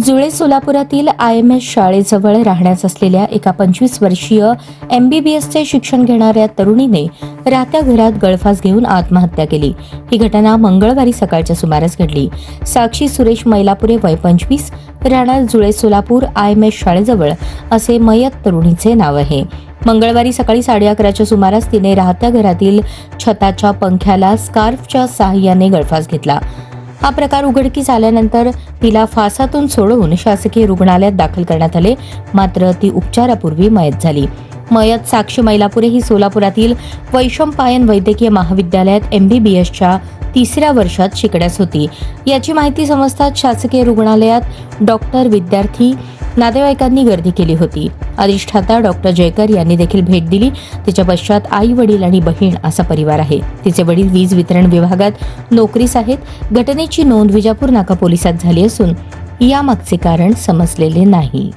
जुळे सोलापुरातील IMS शाळेजवळ राहण्यास असलेल्या एका 25 वर्षीय MBBSचे शिक्षण घेणाऱ्या तरुणीने राहत्या घरात गळफास घेऊन आत्महत्या केली। ही घटना मंगळवारी सकाळच्या सुमारास घडली। साक्षी सुरेश मैलापुरे वय 25 राहणार जुळे सोलापूर IMS शाळेजवळ असे मयत तरुणीचे नाव आहे। मंगळवारी सकाळी 11:30च्या सुमारास तिने राहत्या घरातील छताच्या पंख्याला स्कार्फच्या सहाय्याने गळफास घेतला। हा प्रकार उघडकीस आल्यानंतर तिला फासातून सोडवून शासकीय रुग्णालयात दाखल करण्यात आले, मात्र ती उपचारापूर्वी मयत झाली। मयत साक्षी मैलापुरे ही सोलापुरातील वैशंपायन वैद्यकीय महाविद्यालयात MBBSच्या 3ऱ्या वर्षात शिकण्यास होती। याची माहिती समजताच शासकीय रुग्णालयात डॉक्टर, विद्यार्थी, नातेवाईकांनी गर्दी केली होती। अधिष्ठाता डॉक्टर जयकर यांनी देखील भेट दिली। तिच्या पश्चात आई, वडील आणि बहीण असा परिवार आहे। तिचे वडील वीज वितरण विभागात नोकरीस आहेत। घटनेची नोंद विजापूर नाका पोलिसात झाली असून यामागचे कारण समजलेले नाही।